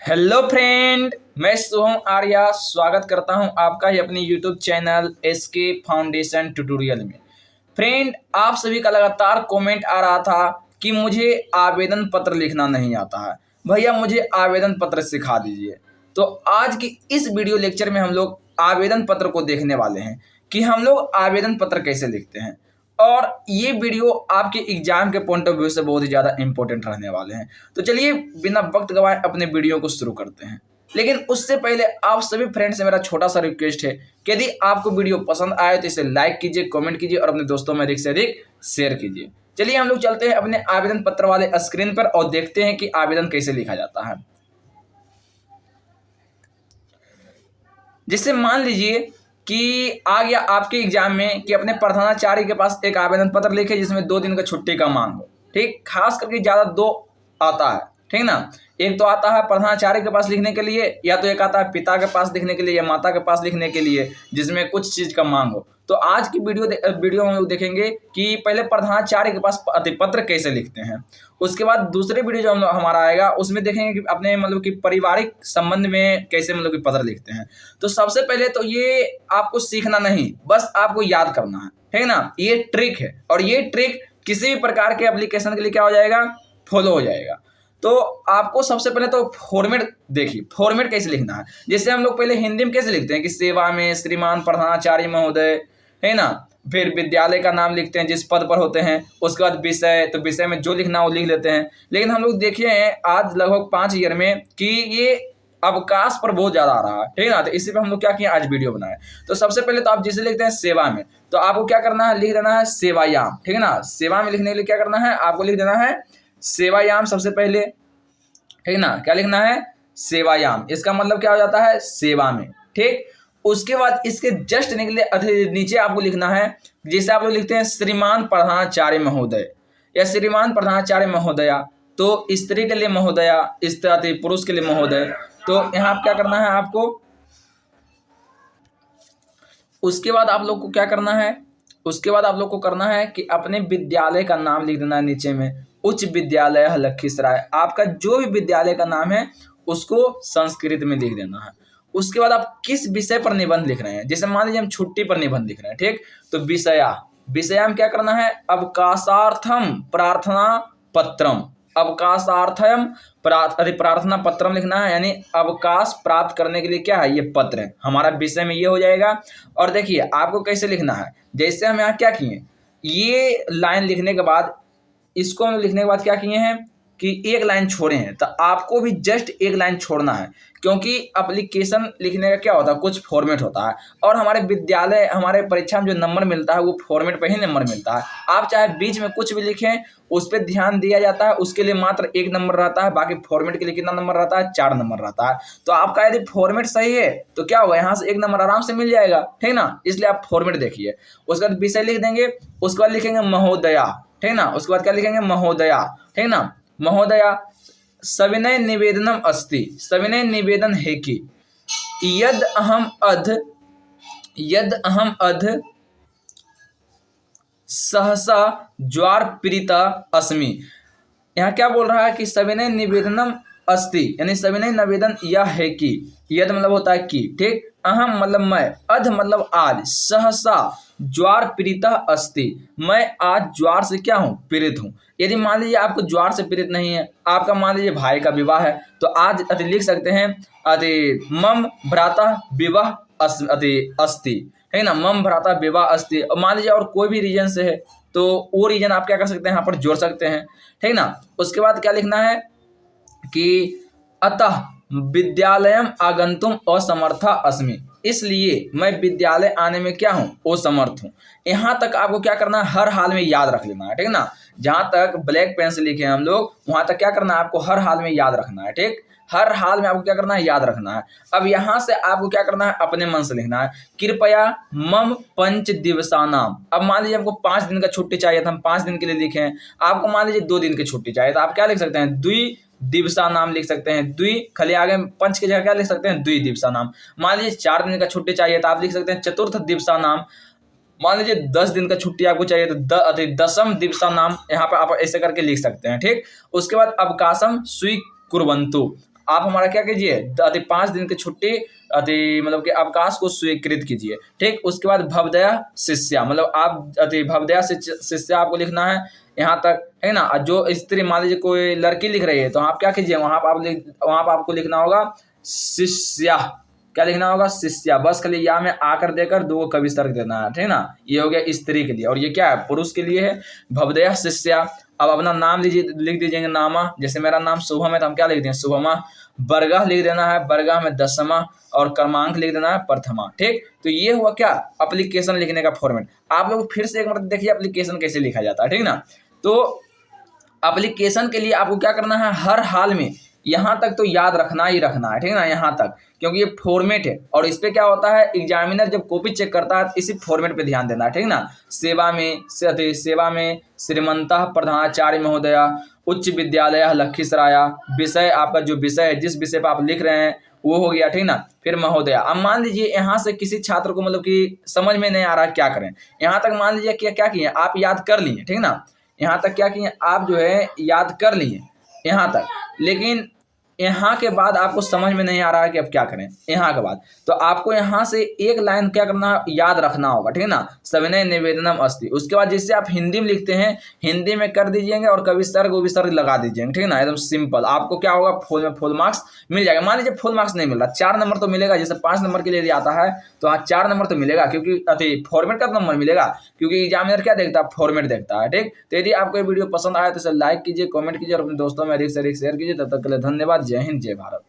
Hello friend, मैं सोहम आर्या स्वागत करता हूं आपका ही अपनी YouTube channel SK Foundation tutorial में। फ्रेंड, आप सभी का लगातार कमेंट आ रहा था कि मुझे आवेदन पत्र लिखना नहीं आता है। भैया मुझे आवेदन पत्र सिखा दीजिए। तो आज की इस वीडियो लेक्चर में हम लोग आवेदन पत्र को देखने वाले हैं कि हम लोग आवेदन पत्र कैसे लिखते हैं। और ये वीडियो आपके एग्जाम के पॉइंट ऑफ व्यू से बहुत ही ज़्यादा इंपॉर्टेंट रहने वाले हैं। तो चलिए बिना वक्त गवाए अपने वीडियो को शुरू करते हैं। लेकिन उससे पहले आप सभी फ्रेंड से मेरा छोटा सा रिक्वेस्ट है कि यदि आपको वीडियो पसंद आए तो इसे लाइक कीजिए, कमेंट कीजिए और अपने दोस्तों में अधिक से अधिक शेयर कीजिए। चलिए हम लोग चलते हैं अपने आवेदन पत्र वाले स्क्रीन पर और देखते हैं कि आवेदन कैसे लिखा जाता है। जिससे मान लीजिए कि आ गया आपके एग्जाम में कि अपने प्रधानाचार्य के पास एक आवेदन पत्र लिखे जिसमें 2 दिन का छुट्टी का मांग हो। ठीक, खास करके ज़्यादा 2 आता है। ठीक ना, एक तो आता है प्रधानाचार्य के पास लिखने के लिए, या तो एक आता है पिता के पास लिखने के लिए या माता के पास लिखने के लिए जिसमें कुछ चीज़ का मांग हो। तो आज की वीडियो में हम लोग देखेंगे कि पहले प्रधानाचार्य के पास पत्र कैसे लिखते हैं। उसके बाद दूसरे वीडियो जो हमारा आएगा उसमें देखेंगे कि अपने मतलब कि पारिवारिक संबंध में कैसे मतलब कि पत्र लिखते हैं। तो सबसे पहले तो ये आपको सीखना नहीं, बस आपको याद करना है ना। ये ट्रिक है और ये ट्रिक किसी भी प्रकार के एप्लीकेशन के लिए क्या हो जाएगा, फॉलो हो जाएगा। तो आपको सबसे पहले तो फॉर्मेट देखिए, फॉर्मेट कैसे लिखना है। जैसे हम लोग पहले हिंदी में कैसे लिखते हैं कि सेवा में श्रीमान प्रधानाचार्य महोदय, है ना। फिर विद्यालय का नाम लिखते हैं जिस पद पर होते हैं। उसके बाद विषय, तो विषय में जो लिखना हो लिख लेते हैं। लेकिन हम लोग देखे हैं आज लगभग 5 ईयर में कि ये अवकाश पर बहुत ज़्यादा आ रहा है। ठीक है ना, तो इसी पे हम लोग क्या किए, आज वीडियो बनाए। तो सबसे पहले तो आप जिसे लिखते हैं सेवा में, तो आपको क्या करना है, लिख देना है सेवायाम। ठीक है ना, सेवा में लिखने के लिए क्या करना है, आपको लिख देना है सेवायाम सबसे पहले। ठीक ना, क्या लिखना है, सेवायाम। इसका मतलब क्या हो जाता है, सेवा में। ठीक, उसके बाद इसके जस्ट निकले नीचे आपको लिखना है, जैसे आप लोग लिखते हैं श्रीमान प्रधानाचार्य महोदय या श्रीमान प्रधानाचार्य महोदया, तो स्त्री के लिए महोदया, स्त्री पुरुष के लिए महोदय। तो यहाँ क्या करना है आपको, उसके बाद आप लोग को क्या करना है, उसके बाद आप लोग को करना है कि अपने विद्यालय का नाम लिख देना है नीचे में। उच्च विद्यालय लखीसराय, आपका जो भी विद्यालय का नाम है उसको संस्कृत में लिख देना है। उसके बाद आप किस विषय पर निबंध लिख रहे हैं, जैसे मान लीजिए हम छुट्टी पर निबंध लिख रहे हैं। ठीक, तो विषया में क्या करना है, अवकाशार्थम प्रार्थना पत्रम, अवकाशार्थम प्रार्थना पत्रम लिखना है। यानी अवकाश प्राप्त करने के लिए क्या है, ये पत्र है। हमारा विषय में ये हो जाएगा। और देखिए आपको कैसे लिखना है, जैसे हम यहाँ क्या किए, ये लाइन लिखने के बाद, इसको हम लिखने के बाद क्या किए हैं कि एक लाइन छोड़े हैं, तो आपको भी जस्ट एक लाइन छोड़ना है। क्योंकि एप्लीकेशन लिखने का क्या होता है, कुछ फॉर्मेट होता है। और हमारे विद्यालय, हमारे परीक्षा में जो नंबर मिलता है वो फॉर्मेट पे ही नंबर मिलता है। आप चाहे बीच में कुछ भी लिखें उस पर ध्यान दिया जाता है, उसके लिए मात्र 1 नंबर रहता है। बाकी फॉर्मेट के लिए कितना नंबर रहता है, 4 नंबर रहता है। तो आपका यदि फॉर्मेट सही है तो क्या होगा, यहाँ से 1 नंबर आराम से मिल जाएगा। ठीक ना, इसलिए आप फॉर्मेट देखिए। उसके बाद विषय लिख देंगे, उसके बाद लिखेंगे महोदया। ठीक ना, उसके बाद क्या लिखेंगे, महोदया। ठीक ना, महोदया सविनय निवेदनम अस्ति, सविनय निवेदन है कि यद अहम अध सहसा ज्वार पीड़िता अस्मि। यहाँ क्या बोल रहा है कि सविनय निवेदनम अस्ति, यानी सविनय निवेदन यह है कि, यद मतलब होता है कि, ठीक, अहम मतलब मैं, अध मतलब आज, सहसा ज्वार पीड़िता अस्ति, मैं आज ज्वार से क्या हूँ, पीड़ित हूँ। यदि मान लीजिए आपको ज्वार से पीड़ित नहीं है, आपका मान लीजिए भाई का विवाह है, तो आज अति लिख सकते हैं अति मम भ्राता विवाह अस्ति। है ना, मम भ्राता विवाह अस्ति। और मान लीजिए और कोई भी रीजन से है तो वो रीजन आप क्या कर सकते हैं, यहाँ पर जोड़ सकते हैं। ठीक ना, उसके बाद क्या लिखना है कि अतः विद्यालयम आगंतुम असमर्था अस्मि, इसलिए मैं विद्यालय आने में क्या हूँ, असमर्थ हूँ। यहाँ तक आपको क्या करना है, हर हाल में याद रख लेना है। ठीक ना, जहाँ तक ब्लैक पेन से लिखे हैं हम लोग, वहाँ तक क्या करना है, आपको हर हाल में याद रखना है। ठीक, हर हाल में आपको क्या करना है, याद रखना है। अब यहाँ से आपको क्या करना है, अपने मन से लिखना है, कृपया मम 5 दिवसानाम। अब मान लीजिए आपको 5 दिन का छुट्टी चाहिए था, हम 5 दिन के लिए लिखे हैं। आपको मान लीजिए 2 दिन की छुट्टी चाहिए, तो आप क्या लिख सकते हैं, द्वि दिवसा नाम लिख सकते हैं। द्वि खाली आगे पंच की जगह क्या लिख सकते हैं, द्वि दिवसा नाम। मान लीजिए 4 दिन का छुट्टी चाहिए तो आप लिख सकते हैं चतुर्थ दिवसा नाम। मान लीजिए 10 दिन का छुट्टी आपको चाहिए तो दशम दिवसा नाम, यहाँ पर आप ऐसे करके लिख सकते हैं। ठीक, उसके बाद अवकाशम स्वीकुर्वन्तु, आप हमारा क्या कीजिए, 5 दिन की छुट्टी मतलब कि अवकाश को स्वीकृत कीजिए। ठीक, उसके बाद भवदया शिष्या, मतलब आप भवदया शिष्या आपको लिखना है यहाँ तक, है ना। जो स्त्री, मान लीजिए कोई लड़की लिख रही है तो आप क्या कीजिए, वहाँ पर आपको लिखना होगा शिष्या। क्या लिखना होगा, शिष्या। बस खाली या में आकर देकर दो कवि सर्ग देना है, ठीक ना। ये हो गया स्त्री के लिए, और ये क्या है, पुरुष के लिए है, भवदया शिष्या। अब अपना नाम लिख दीजिएंगे नामा। जैसे मेरा नाम शुभम है तो हम क्या लिख दें, शुभमा। बरगह लिख देना है, बरगह में दसमा, और क्रमांक लिख देना है प्रथमा। ठीक, तो ये हुआ क्या, एप्लीकेशन लिखने का फॉर्मेट। आप लोग फिर से एक मतलब देखिए एप्लीकेशन कैसे लिखा जाता है, ठीक ना। तो एप्लीकेशन के लिए आपको क्या करना है, हर हाल में यहाँ तक तो याद रखना ही रखना है, ठीक ना, यहाँ तक, क्योंकि ये फॉर्मेट है। और इस पे क्या होता है, एग्जामिनर जब कॉपी चेक करता है इसी फॉर्मेट पे ध्यान देना है, ठीक ना। सेवा में श्रीमंतः प्रधानाचार्य महोदया, उच्च विद्यालय लखीसराया। विषय आपका जो विषय है, जिस विषय पर आप लिख रहे हैं वो हो गया, ठीक ना। फिर महोदया। अब मान लीजिए यहाँ से किसी छात्र को मतलब कि समझ में नहीं आ रहा क्या करें, यहाँ तक मान लीजिए क्या किए आप, याद कर लिए, ठीक ना। यहाँ तक क्या किए आप, जो है याद कर लिए यहाँ तक, लेकिन यहाँ के बाद आपको समझ में नहीं आ रहा है कि अब क्या करें। यहाँ के बाद तो आपको यहाँ से एक लाइन क्या करना, याद रखना होगा, ठीक है ना। सविनय निवेदनम अस्ति। उसके बाद जिससे आप हिंदी में लिखते हैं हिंदी में कर दीजिएंगे, और कभी सर्ग वो भी सर्ग लगा दीजिएंगे, ठीक है ना, एकदम सिंपल। आपको क्या होगा, फुल मार्क्स मिल जाएगा। मान लीजिए फुल मार्क्स नहीं मिल रहा, 4 नंबर तो मिलेगा। जैसे 5 नंबर के लिए आता है तो हाँ 4 नंबर तो मिलेगा, क्योंकि फॉर्मेट का नंबर मिलेगा, क्योंकि एग्जामिनर क्या देखता है, फॉर्मेट देखता है। ठीक, तो यदि आपको ये वीडियो पसंद आया तो इसे लाइक कीजिए, कमेंट कीजिए, और अपने दोस्तों में अधिक से अधिक शेयर कीजिए। तब तक के लिए धन्यवाद। जय हिंद, जय भारत।